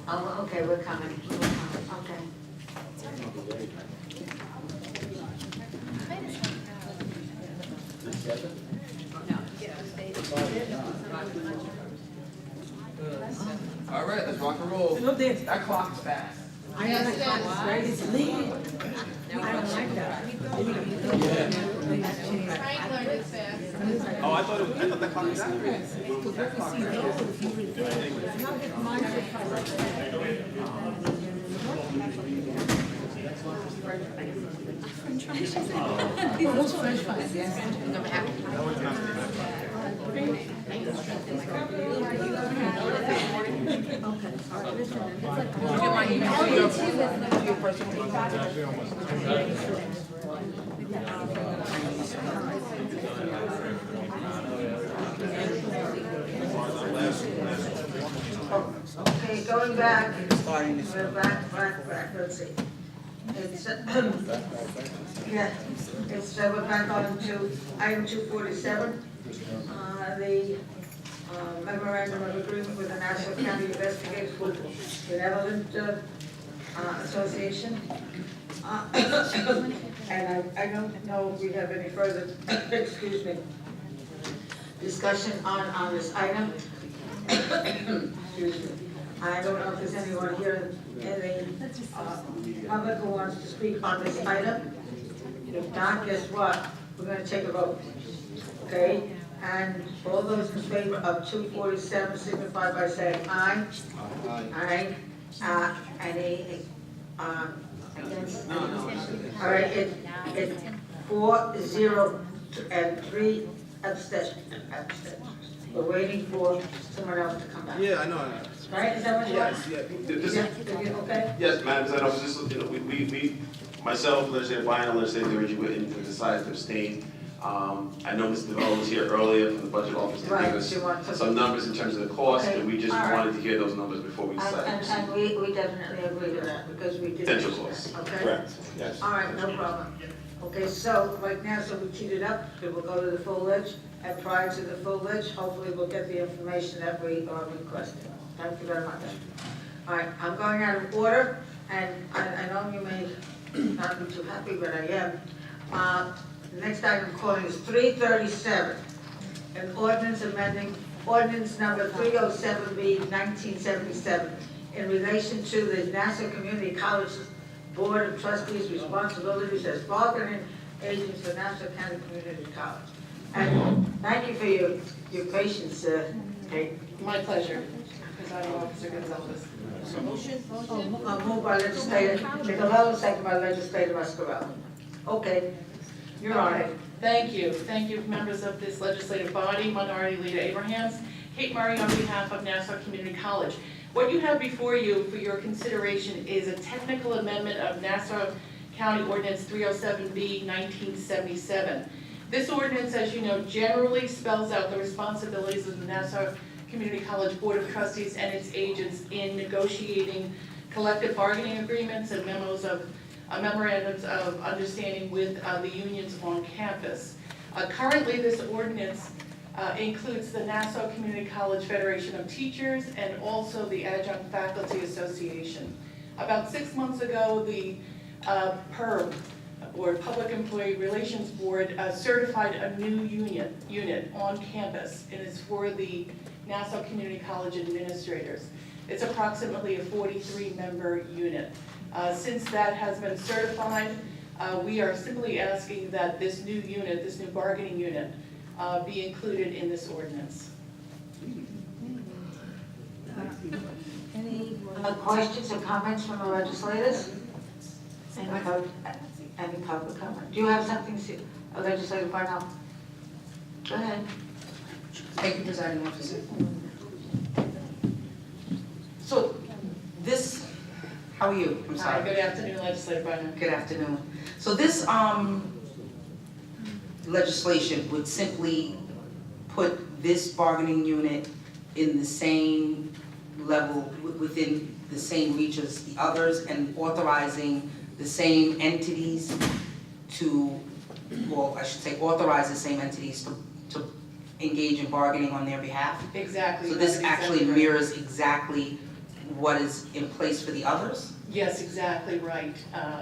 Oh, okay, we're coming, okay. All right, let's rock and roll. That clock is fast. I know the clock is right, it's legal. I don't like that. Oh, I thought that clock was accurate. Those French fries, yes. Okay, going back, we're back, let's see. It's, yeah, it's, we're back on to item 247, the memorandum of agreement with the Nassau County Investigators Benevolent Association. And I don't know if we have any further, excuse me, discussion on this item. Excuse me. I don't know if there's anyone here in the public who wants to speak on this item. If not, guess what? We're going to take a vote. Okay? And all those in favor of 247 signify by saying aye. Aye. Any against? All right, it's 4-0 and 3 abstentions. We're waiting for someone else to come back. Yeah, I know. Right, is that what you want? Yes, Okay? Yes, Madam President, I was just, myself, legislator Bynum, and legislator Reggie Whitten decided to abstain. I know Mr. DeVoe was here earlier from the budget office to Right, give us she wants to- some numbers in terms of the cost, Okay, and we just all right. wanted to hear those numbers before we decide. And we definitely agree to that, because we did. Potential costs. Okay? Correct, yes. All right, no problem. Okay, so right now, so we teed it up, then we'll go to the full ledge, and prior to the full ledge, hopefully we'll get the information that we are requesting. Thank you very much. All right, I'm going out of order, and I know you may not be too happy, but I am. The next item calling is 337, an ordinance amending ordinance number 307B 1977 in relation to the Nassau Community College Board of Trustees' responsibilities as bargaining agents for Nassau County Community College. And thank you for your patience, Kate. My pleasure. Presiding Officer Gonzalez. Moved by legislator Nicolau, second by legislator Mascarelli. Okay, you're on it. Thank you. Thank you, members of this legislative body, Minority Leader Abrahams. Kate Murray on behalf of Nassau Community College. What you have before you for your consideration is a technical amendment of Nassau County Ordinance 307B 1977. This ordinance, as you know, generally spells out the responsibilities of the Nassau Community College Board of Trustees and its agents in negotiating collective bargaining agreements and memorandums of understanding with the unions on campus. Currently, this ordinance includes the Nassau Community College Federation of Teachers and also the Adjunct Faculty Association. About 6 months ago, the PERB, or Public Employee Relations Board, certified a new unit on campus, and it's for the Nassau Community College administrators. It's approximately a 43-member unit. Since that has been certified, we are simply asking that this new unit, this new bargaining unit, be included in this ordinance. Any questions or comments from the legislators? Any public comment? Do you have something, legislator Barnell? Go ahead. Thank you, Presiding Officer. So this, how are you? I'm sorry. Good afternoon, Legislator Bynum. Good afternoon. So this legislation would simply put this bargaining unit in the same level, within the same reach as the others, and authorizing the same entities to, well, I should say authorize the same entities to engage in bargaining on their behalf. Exactly. So this actually mirrors exactly what is in place for the others? Yes, exactly right.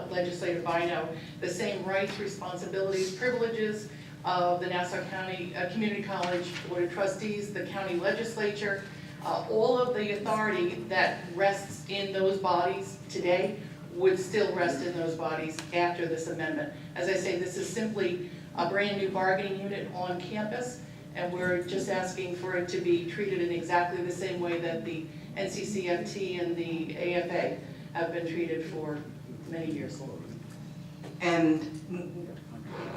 Legislator Bino, the same rights, responsibilities, privileges of the Nassau County Community College Board of Trustees, the county legislature, all of the authority that rests in those bodies today would still rest in those bodies after this amendment. As I say, this is simply a brand new bargaining unit on campus, and we're just asking for it to be treated in exactly the same way that the NCCFT and the AFA have been treated for many years. And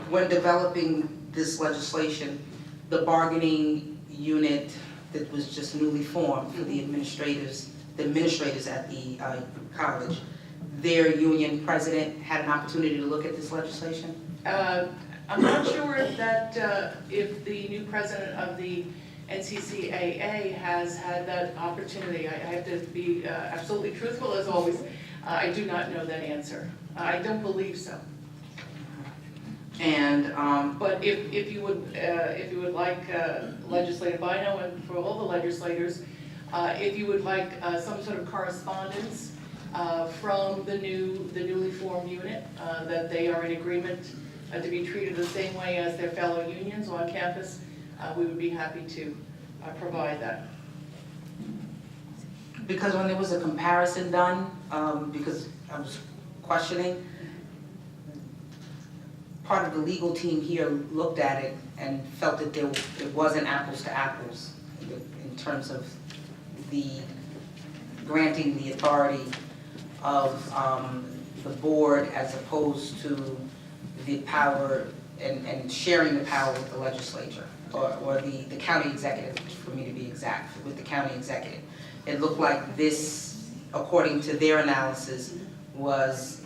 when developing this legislation, the bargaining unit that was just newly formed for the administrators at the college, their union president had an opportunity to look at this legislation? I'm not sure that if the new president of the NCCAA has had that opportunity. I have to be absolutely truthful as always. I do not know that answer. I don't believe so. And But if you would like Legislator Bino and for all the legislators, if you would like some sort of correspondence from the newly formed unit, that they are in agreement to be treated the same way as their fellow unions on campus, we would be happy to provide that. because when there was a comparison done, because I was questioning, part of the legal team here looked at it and felt that it wasn't apples to apples in terms of the granting the authority of the board as opposed to the power and sharing the power with the legislature or the county executive, for me to be exact, with the county executive. It looked like this, according to their analysis, was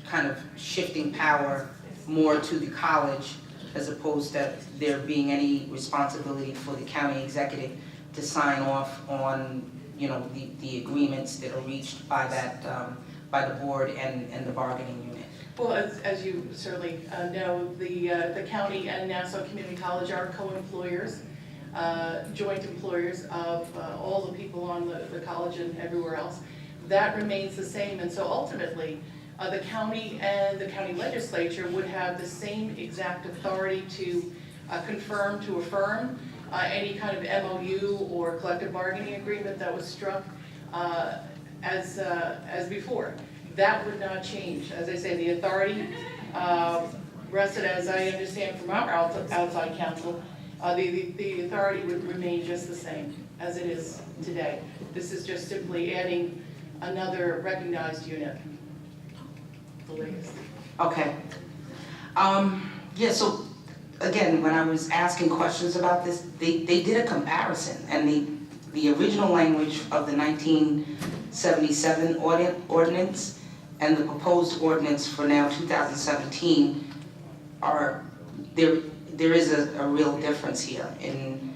kind of shifting power more to the college as opposed to there being any responsibility for the county executive to sign off on, you know, the agreements that are reached by that, by the board and the bargaining unit. Well, as you certainly know, the county and Nassau Community College are co-employers, joint employers of all the people on the college and everywhere else. That remains the same, and so ultimately, the county and the county legislature would have the same exact authority to confirm, to affirm any kind of MOU or collective bargaining agreement that was struck as before. That would not change. As I say, the authority rested, as I understand from our outside counsel, the authority would remain just the same as it is today. This is just simply adding another recognized unit, the latest. Okay. Yeah, so again, when I was asking questions about this, they did a comparison, and the original language of the 1977 ordinance and the proposed ordinance for now 2017 are, there is a real difference here in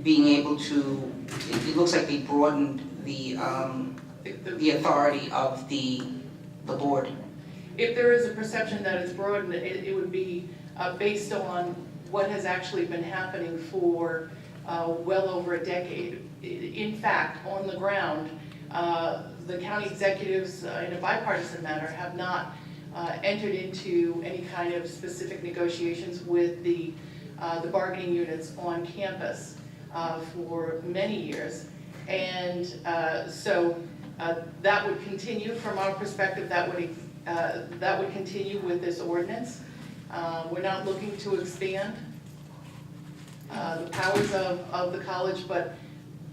being able to, it looks like they broadened the authority of the board. If there is a perception that it's broadened, it would be based on what has actually been happening for well over a decade. In fact, on the ground, the county executives, in a bipartisan manner, have not entered into any kind of specific negotiations with the bargaining units on campus for many years. And so that would continue from our perspective. That would continue with this ordinance. We're not looking to expand the powers of the college, but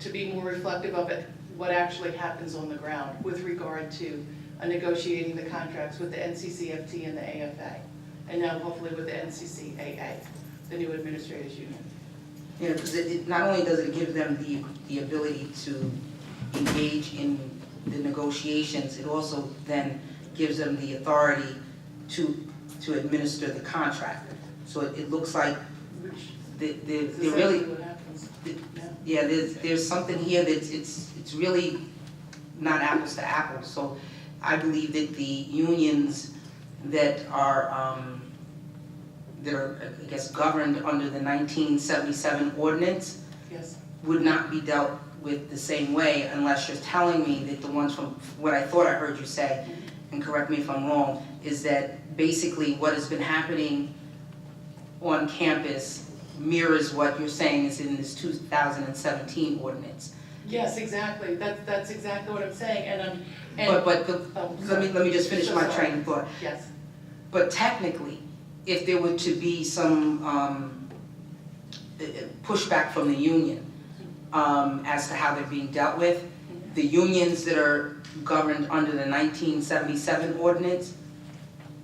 to be more reflective of it, what actually happens on the ground with regard to negotiating the contracts with the NCCFT and the AFA, and now hopefully with the NCCAA, the new administrators union. You know, because it not only does it give them the ability to engage in the negotiations, it also then gives them the authority to administer the contract. So it looks like they're really, What happens. yeah, there's something here that it's really not apples to apples. So I believe that the unions that are I guess governed under the 1977 ordinance Yes. would not be dealt with the same way unless you're telling me that the ones from, what I thought I heard you say, and correct me if I'm wrong, is that basically what has been happening on campus mirrors what you're saying is in this 2017 ordinance. Yes, exactly, that's exactly what I'm saying, and But oh, let me just finish So my sorry. train of thought. yes, But technically, if there were to be some pushback from the union as to how they're being dealt with, the unions that are governed under the 1977 ordinance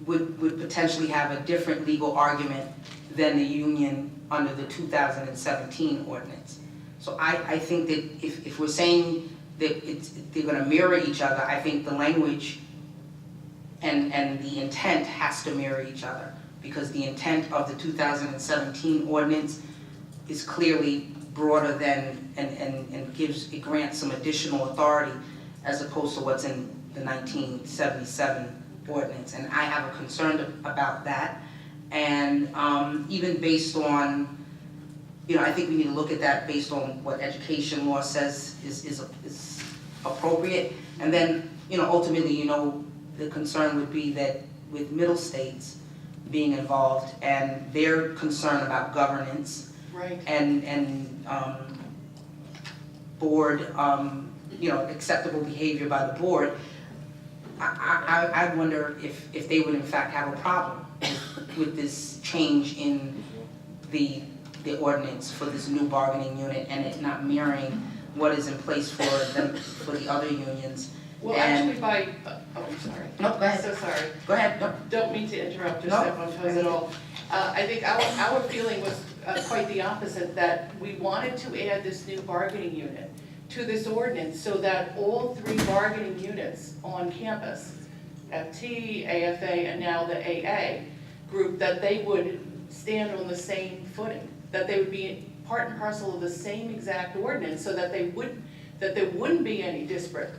would potentially have a different legal argument than the union under the 2017 ordinance. So I think that if we're saying that they're gonna mirror each other, I think the language and the intent has to mirror each other, because the intent of the 2017 ordinance is clearly broader than, and it grants some additional authority as opposed to what's in the 1977 ordinance. And I have a concern about that. And even based on, I think we need to look at that based on what education law says is appropriate. And then, ultimately, the concern would be that with middle states being involved and their concern about governance right. and board, acceptable behavior by the board, I wonder if they would in fact have a problem with this change in the ordinance for this new bargaining unit and it not mirroring what is in place for the other unions. Well, And- actually I'm sorry. No, go ahead. So sorry. Go ahead, no. Don't mean to interrupt or No. step on toes at all. I think our feeling was quite the opposite, that we wanted to add this new bargaining unit to this ordinance so that all three bargaining units on campus, FT, AFA, and now the AA group, that they would stand on the same footing, that they would be part and parcel of the same exact ordinance, so that there wouldn't be any disparate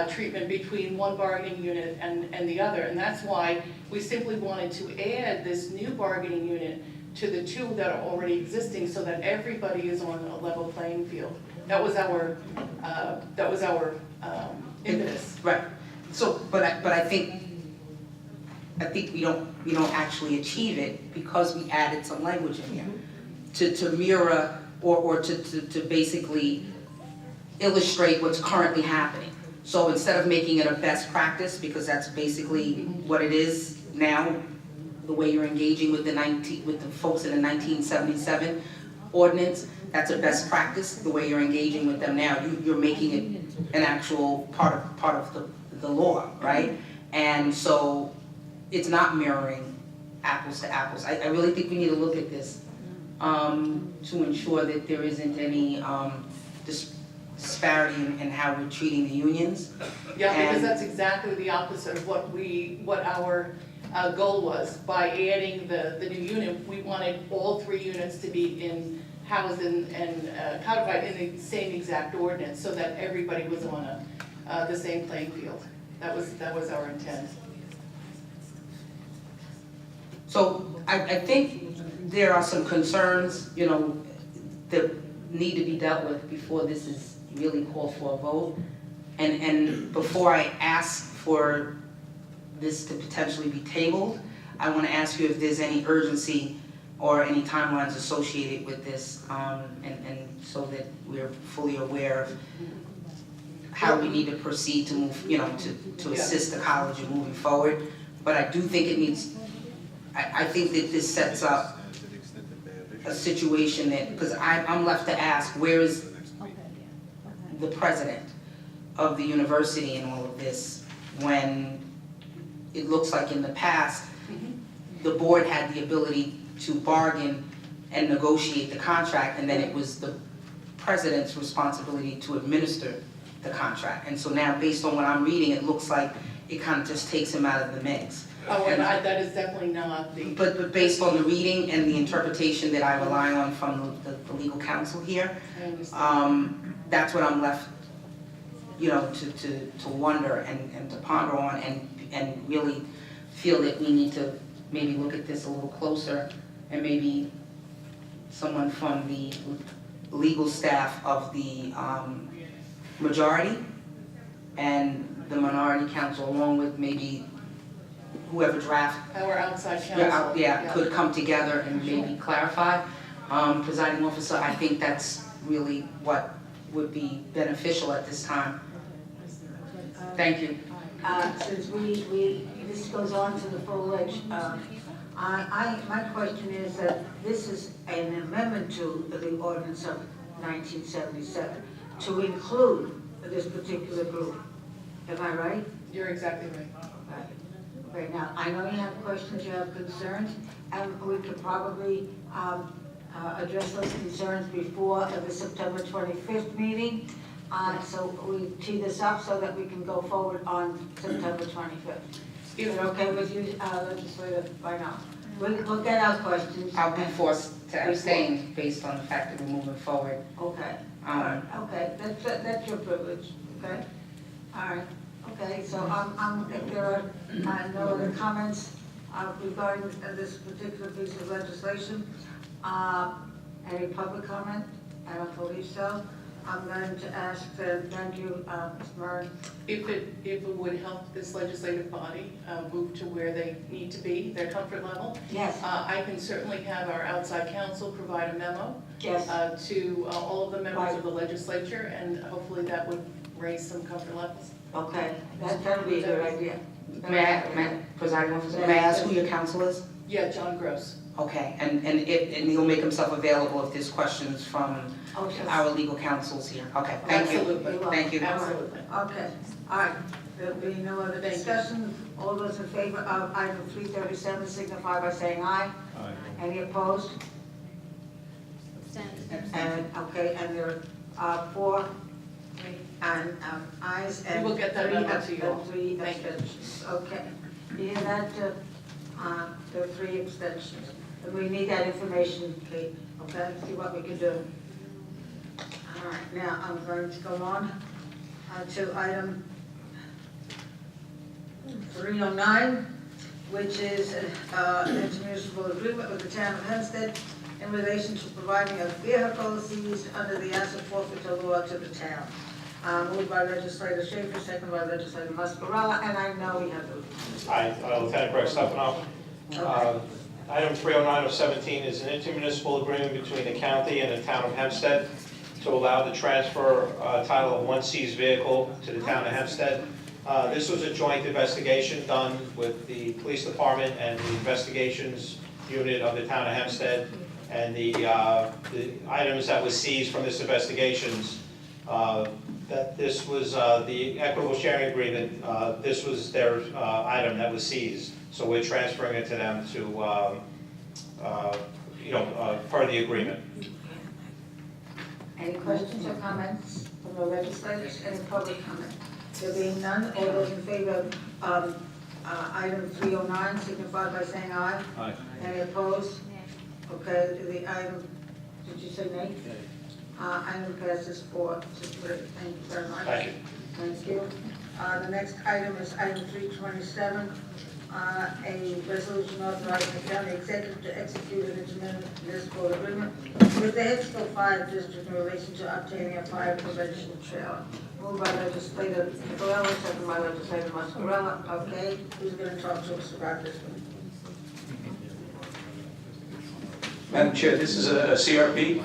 treatment between one bargaining unit and the other. And that's why we simply wanted to add this new bargaining unit to the two that are already existing, so that everybody is on a level playing field. That was our impetus. Right. So, but I think we don't actually achieve it because we added some language in here to mirror or to basically illustrate what's currently happening. So instead of making it a best practice, because that's basically what it is now, the way you're engaging with the folks in the 1977 ordinance, that's a best practice, the way you're engaging with them now. You're making it an actual part of the law, right? And so it's not mirroring apples to apples. I really think we need to look at this to ensure that there isn't any disparity in how we're treating the unions. Yeah, because And- that's exactly the opposite of what our goal was. By adding the new unit, we wanted all three units to be housed and codified in the same exact ordinance, so that everybody was on the same playing field. That was our intent. So I think there are some concerns, that need to be dealt with before this is really called for a vote. And before I ask for this to potentially be tabled, I want to ask you if there's any urgency or any timelines associated with this, and so that we're fully aware of how we need to proceed to move, to assist the college in moving forward. But I do think it needs, I think that this sets up a situation that, because I'm left to ask, where is the president of the university in all of this, when it looks like in the past, the board had the ability to bargain and negotiate the contract, and then it was the president's responsibility to administer the contract. And so now, based on what I'm reading, it looks like it kind of just takes him out of the mix. Oh, and that is definitely not the. But based on the reading and the interpretation that I rely on from the legal counsel here, I understand. that's what I'm left, to wonder and to ponder on and really feel that we need to maybe look at this a little closer, and maybe someone from the legal staff of the majority and the minority council, along with maybe whoever draft, Our outside counsel. could come together and maybe clarify. Presiding officer, I think that's really what would be beneficial at this time. Thank you. Since this goes on to the full-fledged, my question is that this is an amendment to the ordinance of 1977 to include this particular group. Am I right? You're exactly right. Okay, now, I know you have questions, you have concerns, and we could probably address those concerns before the September 25th meeting. So we tee this up so that we can go forward on September 25th. Is it okay with you, Legislator Bynum? We'll get our questions. I'll be forced to abstain based on the fact that we're moving forward. Okay, okay, that's your privilege, okay? All right, okay, so if there are no other comments regarding this particular piece of legislation, any public comment? I don't believe so. I'm going to ask, thank you, Ms. Murray. If it would help this legislative body move to where they need to be, their comfort level, Yes, I can certainly have our outside counsel provide a memo yes, to all of the members of the legislature, and hopefully that would raise some comfort levels. okay, that would be a good idea. Presiding officer, may I ask who your counsel is? Yeah, John Gross. Okay, and he'll make himself available if there's questions from Okay. our legal counsels here. Okay, thank you. Absolutely. Thank you. Absolutely. Okay, all right, there'll be no other discussion. All those in favor of item 337 signify by saying aye. Aye. Any opposed? And, okay, and there are 4 and ayes and We will get that 3 memo to you all. 3 Thank you. abstentions. Okay, you hear that? There are 3 abstentions. And we need that information, Kate, okay, see what we can do. All right, now I'm going to go on to item 309, which is an intermunicipal agreement with the town of Hempstead in relation to providing a vehicle seized under the asset forfeiture law to the town. Moved by Legislator Schaefer, second by Legislator Mascarella, and I know we have the. Hi, Lieutenant Greg Stefano. Item 309 of 17 is an intermunicipal agreement between the county and the town of Hempstead to allow the transfer title of one seized vehicle to the town of Hempstead. This was a joint investigation done with the police department and the investigations unit of the town of Hempstead. And the items that was seized from this investigations, that this was the equitable sharing agreement, this was their item that was seized. So we're transferring it to them to, per the agreement. Any questions or comments from the legislators? Any public comment? There being none, all those in favor of item 309 signify by saying aye. Aye. Any opposed? Okay, the item, did you say nay? Item passes 4-3. Thank you very much. Thank you. Thank you. The next item is item 327, a resolution authorizing the county executive to execute an intermunicipal agreement with the Hicksville Fire District in relation to obtaining a fire prevention trailer. Moved by Legislator Corella, second by Legislator Mascarella. Okay, who's going to talk to us about this one? Madam Chair, this is a CRP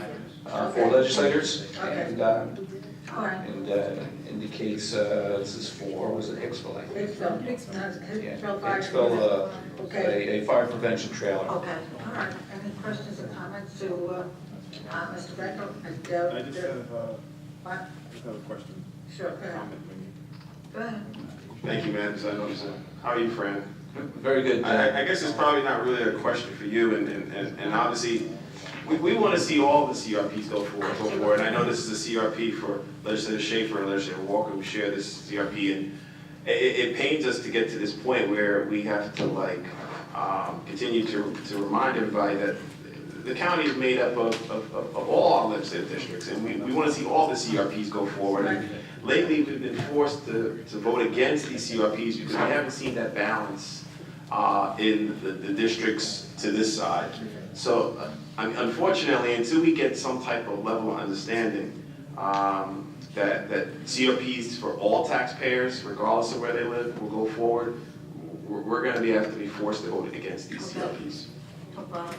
for legislators, Okay. and All right. indicates, this is for, was it Hicksville, I think? Hicksville. Yeah, Hicksville Fire. Hicksville, Okay. a fire prevention trailer. Okay, all right. Any questions or comments to Mr. Becker? I just have, What? a question. Sure, go ahead. Comment, maybe. Go ahead. Thank you, man. So I know this. How are you, Fran? Very good. I guess it's probably not really a question for you, and obviously, we want to see all the CRPs go forward. And I know this is a CRP for Legislator Schaefer and Legislator Walker, who share this CRP, and it pains us to get to this point where we have to continue to remind everybody that the county is made up of all our legislative districts, and we want to see all the CRPs go forward. And lately, we've been forced to vote against these CRPs because we haven't seen that balance in the districts to this side. So unfortunately, until we get some type of level of understanding, that CRPs for all taxpayers, regardless of where they live, will go forward, we're gonna have to be forced to vote against these CRPs. No problem.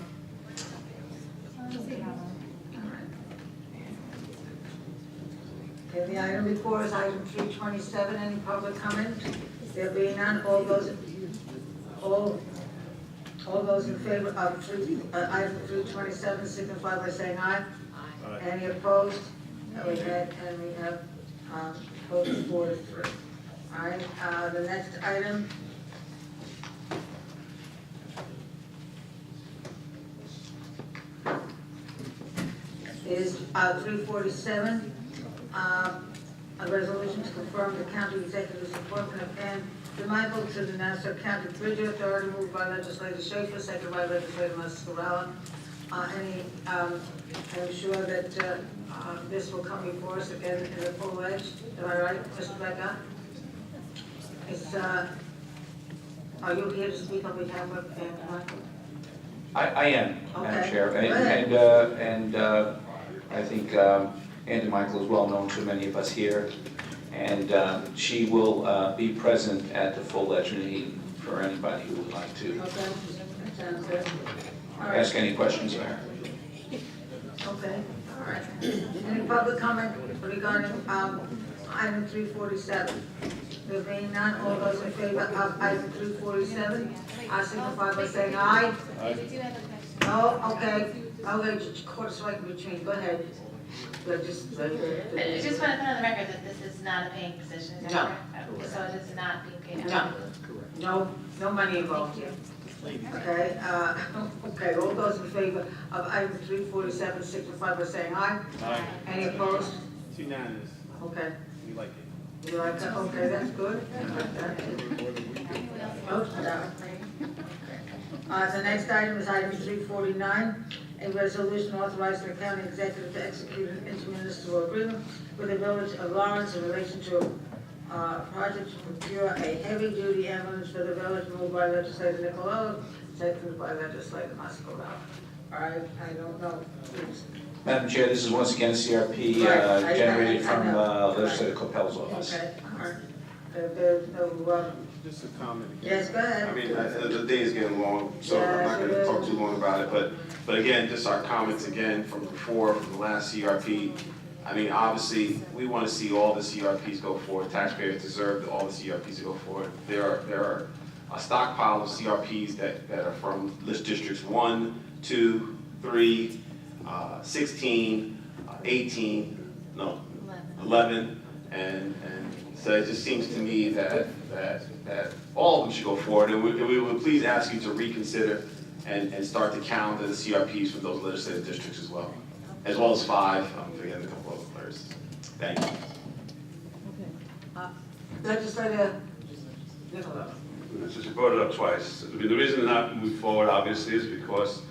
Okay, the item before is item 327, any public comment? There being none, all those in favor of item 327 signify by saying aye. Aye. Any opposed? And we have voted 4 to 3. All right, the next item is 347, a resolution to confirm the county executive's appointment of Ann DeMichael to the Nassau County Bridge Authority, moved by legislator Schaefer, seconded by legislator Mascarella. I'm sure that this will come before us again in the full edge. Am I right, Mr. Becca? Are you here to speak on behalf of Ann DeMichael? I am, Madam Okay. Chair, Go ahead. and I think Ann Michael is well known to many of us here, and she will be present at the full ledger meeting for anybody who would like to Okay, that sounds good. All right. ask any questions there. Okay, all right. Any public comment regarding item 347? There being none, all those in favor of item 347, I signify by saying aye. Did you have a question? Oh, okay, just caught us right in between, go ahead. I just want to put on the record that this is not a paying position, is that No. correct? So it is not being paid No. out? No money involved here. Okay, okay, all those in favor of item 347 signify by saying aye. Aye. Any opposed? It's unanimous. Okay, We like it. you like that? Okay, that's good. Oh, no. The next item is item 349, a resolution authorizing the county executive to execute an intermunicipal agreement with the village of Lawrence in relation to project to procure a heavy-duty ambulance for the village, moved by legislator Nicolao, seconded by legislator Mascarella. All right, I don't know. Madam Chair, this is once again a CRP Right, I generated know. from legislator Coppell's office. Okay, all right. There's no, Just a comment again. yes, go ahead. I mean, the day is getting long, so I'm not gonna talk too long about it, but again, just our comments again from before, from the last CRP. I mean, obviously, we wanna see all the CRPs go forward, taxpayers deserve all the CRPs to go forward. There are a stockpile of CRPs that are from list districts 1, 2, 3, 16, 18, no, 11, and so it just seems to me that all of them should go forward, and we would please ask you to reconsider and start to count the CRPs from those legislative districts as well as 5, I'm forgetting a couple of others. Thank you. Legislator Nicolao. Since you brought it up twice, I mean, the reason they're not moving forward, obviously, is because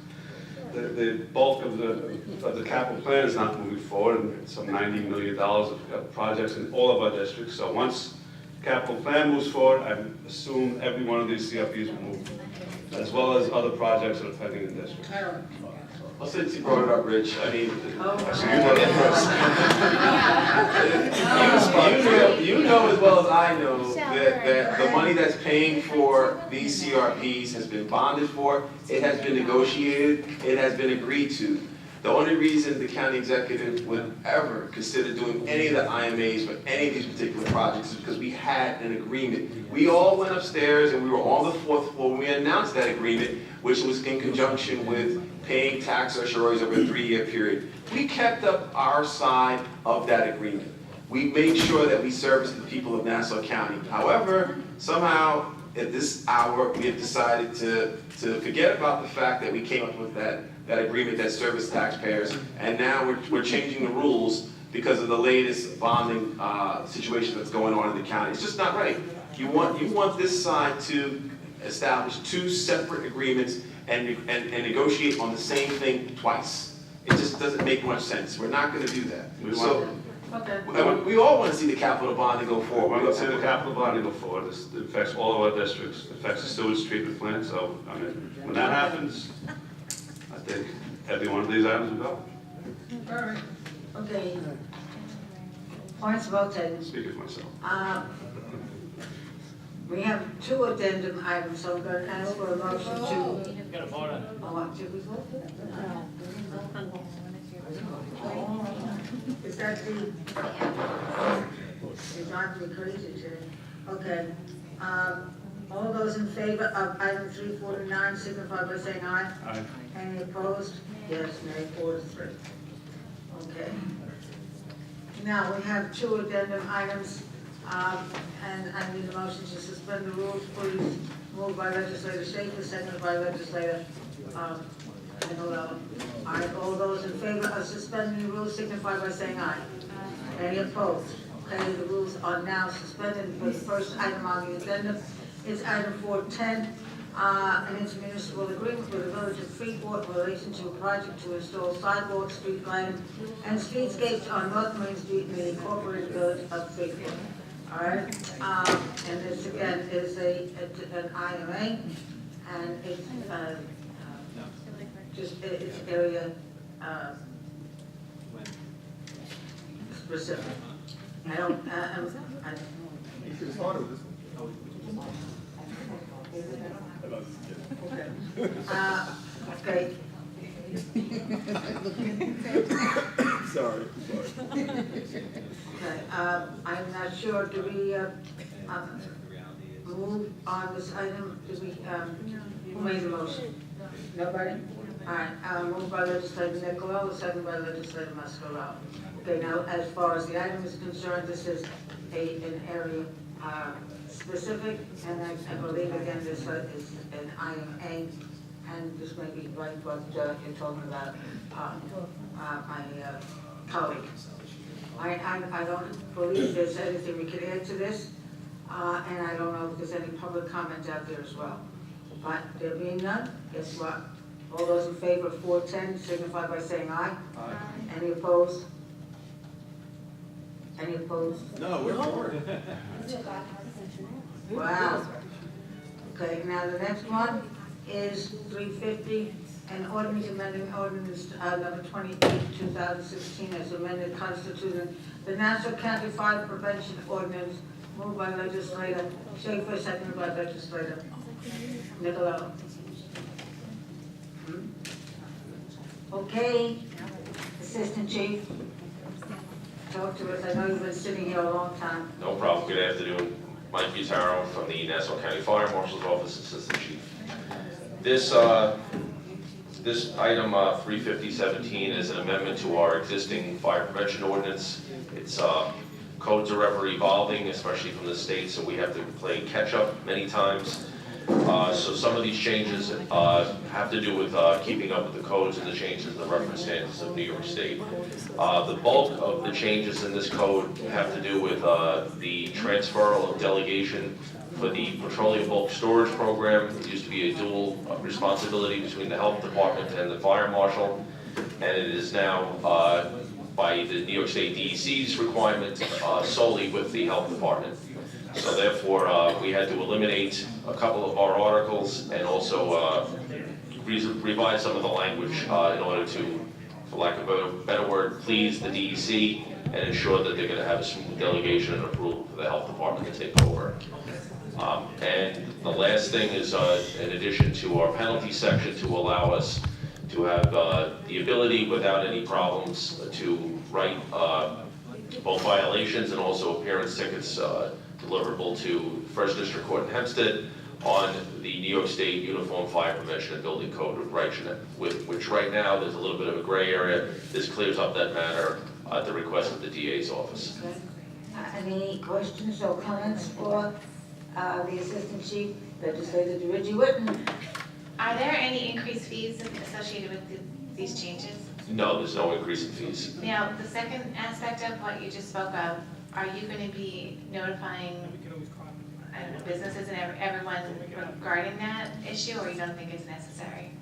the bulk of the capital plan is not moving forward, and some $90 million of projects in all of our districts. So once the capital plan moves forward, I assume every one of these CRPs will move, as well as other projects that are pending in the district. I don't. Well, since you brought it up, Rich, I mean, Oh. you know as well as I know that the money that's paying for these CRPs has been bonded for, it has been negotiated, it has been agreed to. The only reason the county executive would ever consider doing any of the IMAs for any of these particular projects is because we had an agreement. We all went upstairs and we were on the 4th floor when we announced that agreement, which was in conjunction with paying tax assurance over a 3-year period. We kept up our side of that agreement. We made sure that we serviced the people of Nassau County. However, somehow at this hour, we have decided to forget about the fact that we came up with that agreement that serviced taxpayers, and now we're changing the rules because of the latest bonding situation that's going on in the county. It's just not right. You want this side to establish 2 separate agreements and negotiate on the same thing twice. It just doesn't make much sense. We're not going to do that. Okay. We all want to see the capital bonding go We forward. want to see the capital bonding go forward. This affects all of our districts, it affects the sewage treatment plant, so, I mean, when that happens, I think every one of these items will go. All right. Okay. Points well taken. Speaking for myself. We have 2 addendum items, so I'm going to ask for a motion to. Gotta vote on it. Did we vote? Is that the? It's not the crazy today. Okay. All those in favor of item 349 signify by saying aye. Aye. Any opposed? Yes, nay, 4-3. Okay. Now, we have 2 addendum items, and I need a motion to suspend the rules, please. Moved by legislator Schaefer, seconded by legislator Nicolella. All those in favor of suspending the rules signify by saying aye. Any opposed? Okay, the rules are now suspended. The first item on the agenda is item 410, an intermunicipal agreement with the Village of Freeport in relation to a project to install sidewalks, street lighting, and streetscapes on North Main Street in the incorporated Village of Freeport. All right, and this again is an IMA, and it's it's area specific. I don't, You should have started with this one. okay. Sorry. Okay, I'm not sure, do we, move on this item? Do we, who made the motion? Nobody? All right, moved by legislator Nicolella, second by legislator Mascarell. Okay, now, as far as the item is concerned, this is an area, specific, and I believe again, this is an IMA, and this may be right what you're talking about, my colleague. I don't believe there's anything we could add to this, and I don't know if there's any public comment out there as well. But there being none, guess what? All those in favor of 410 signify by saying aye. Aye. Any opposed? Any opposed? No, we're for it. Wow. Okay, now the next one is 350, an ordinance amending ordinance number 28, 2016, as amended constituting the Nassau County Fire Prevention Ordinance, moved by legislator Schaefer, seconded by legislator Nicolella. Okay, Assistant Chief, talk to us. I know you've been sitting here a long time. No problem. Good afternoon. Mike Butaro from the Nassau County Fire Marshal's Office, Assistant Chief. This item 35017 is an amendment to our existing fire prevention ordinance. It's codes are ever evolving, especially from the state, so we have to play catch up many times. So some of these changes have to do with keeping up with the codes and the changes in the reference standards of New York State. The bulk of the changes in this code have to do with the transferal of delegation for the petroleum bulk storage program. It used to be a dual responsibility between the health department and the fire marshal, and it is now by the New York State DEC's requirement solely with the health department. So therefore, we had to eliminate a couple of our articles and also revise some of the language in order to, for lack of a better word, please the DEC and ensure that they're going to have a smooth delegation and approval for the health department to take over. And the last thing is, in addition to our penalty section, to allow us to have the ability, without any problems, to write both violations and also appearance tickets deliverable to First District Court in Hempstead on the New York State Uniform Fire Prevention and Building Code which right now there's a little bit of a gray area. This clears up that matter at the request of the DA's office. Okay. Any questions or comments for the Assistant Chief, Legislator DeReggie Whitten? Are there any increased fees associated with these changes? No, there's no increase in fees. Now, the second aspect of what you just spoke of, are you going to be notifying, I don't know, businesses and everyone regarding that issue, or you don't think it's necessary?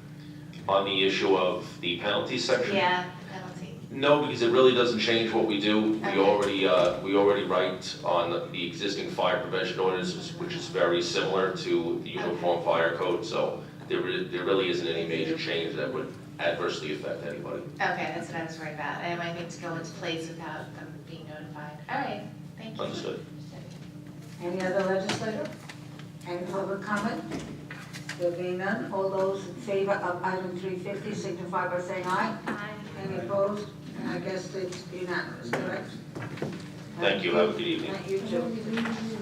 On the issue of the penalty section? Yeah, penalty. No, because it really doesn't change what we do. Okay. We already write on the existing fire prevention ordinance, which is very similar to the Uniform Fire Code, so there really isn't any major change that would adversely affect anybody. Okay, that's what I was worried about. And it might need to go into place without them being notified. All right, thank you. Understood. Any other legislator? Any public comment? There being none, all those in favor of item 350 signify by saying aye. Aye. Any opposed? And I guess it's unanimous, correct? Thank you, have a good evening. Thank you too.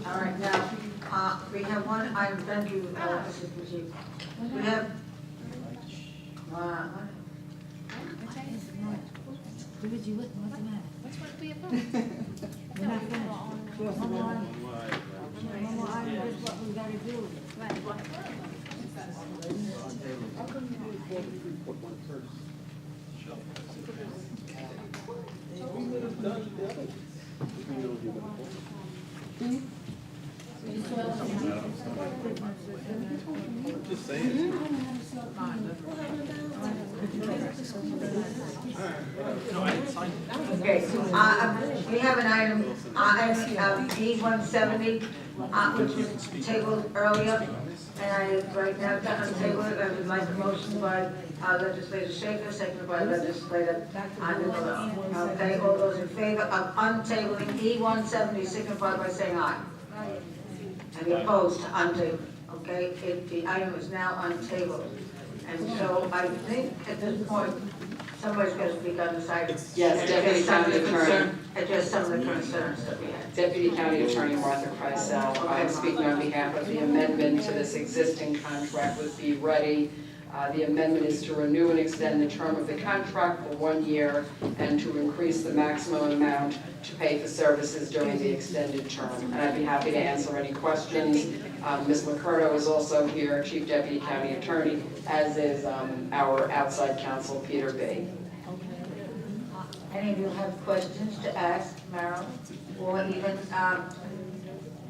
All right, now, we have one item, thank you, Mrs. Majid. We have, Just saying. okay, we have an item, E-170, which was tabled earlier, and I right now got to table it. I would like a motion by legislator Schaefer, seconded by legislator Nicolau. Okay, all those in favor of untabling E-170 signify by saying aye. Any opposed to untable? Okay, the item is now untabled. And so I think at this point, somebody's going to speak on this item. Yes, Deputy County Attorney. Address some of the concerns that we had. Deputy County Attorney Martha Kreisel. I'm speaking on behalf of the amendment to this existing contract with VIII. The amendment is to renew and extend the term of the contract for 1 year and to increase the maximum amount to pay for services during the extended term. And I'd be happy to answer any questions. Ms. McCurdo is also here, Chief Deputy County Attorney, as is our outside counsel, Peter B. Any of you have questions to ask Meryl or even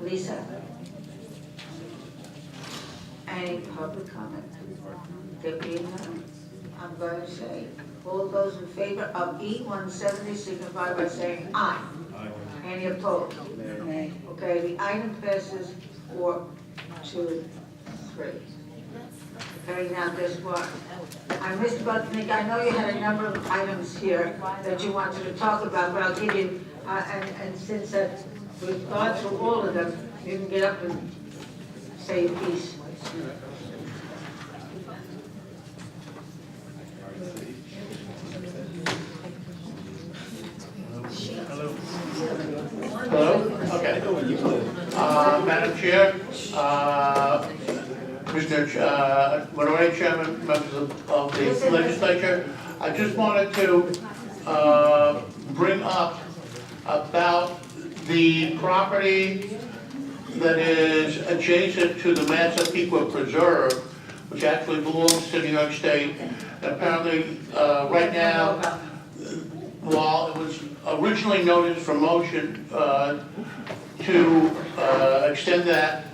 Lisa? Any public comment? There being none, I'm going to say, all those in favor of E-170 signify by saying aye. Any opposed? Okay, the item passes 4-3. Okay, now this one. Mr. Butnick, I know you had a number of items here that you wanted to talk about, but I'll give you, and since we've gone through all of them, you can get up and say your piece. Hello? Okay. Madam Chair, Mr. Minority Chairman, members of the legislature, I just wanted to bring up about the property that is adjacent to the Massapequa Preserve, which actually belongs to New York State. And apparently, right now, while it was originally noticed for motion to extend that,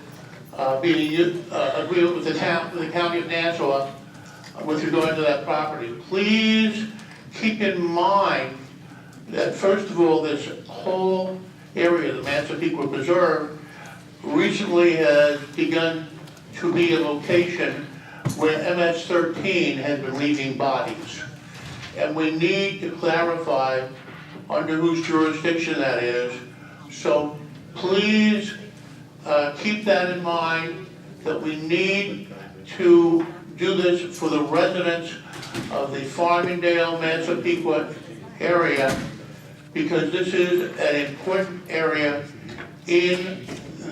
being agreed with the county of Nassau with regard to that property. Please keep in mind that first of all, this whole area, the Massapequa Preserve, recently has begun to be a location where MS-13 has been leaving bodies. And we need to clarify under whose jurisdiction that is. So please keep that in mind, that we need to do this for the residents of the Farmingdale, Massapequa area, because this is an important area in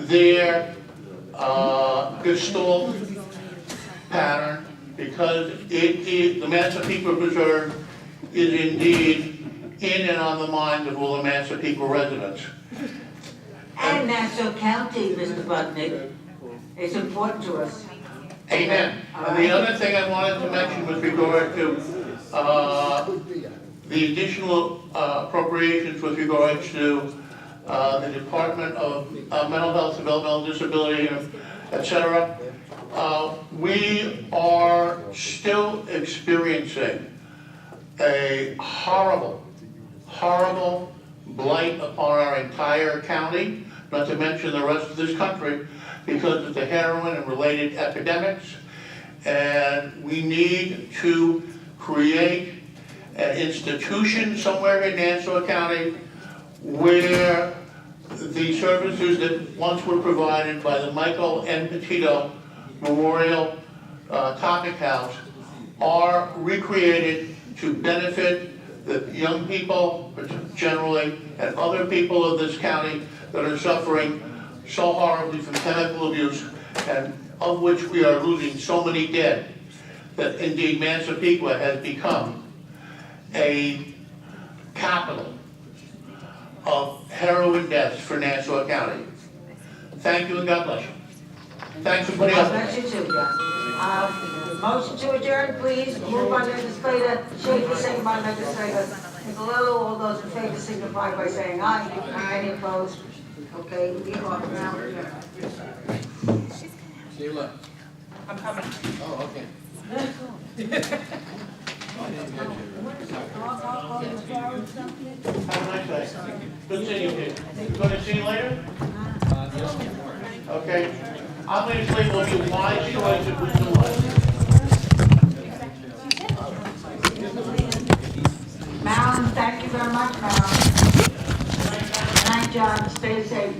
their gestalt pattern, because the Massapequa Preserve is indeed in and on the mind of all the Massapequa residents. And Nassau County, Mr. Butnick. It's important to us. Amen. And the other thing I wanted to mention with regard to the additional appropriations with regards to the Department of Mental Health, Developmental Disability, etc. We are still experiencing a horrible blight upon our entire county, not to mention the rest of this country, because of the heroin and related epidemics. And we need to create an institution somewhere in Nassau County where the services that once were provided by the Michael N. Petito Memorial Topic House are recreated to benefit the young people generally and other people of this county that are suffering so horribly from chemical abuse, and of which we are losing so many dead, that indeed Massapequa has become a capital of heroin deaths for Nassau County. Thank you and God bless you. Thanks for putting up with Bless you too, John. Motion to adjourn, please. Moved by legislator Schaefer, second by legislator Nicolillo. All those in favor signify by saying aye. Any opposed? Okay, we are now adjourned. See you later. I'm coming. Oh, okay. Have a nice day. Good seeing you here. Going to see you later? Okay. I'm going to explain what you wise choice of which one. Marilyn, thank you very much, Marilyn. Thank John. Stay safe.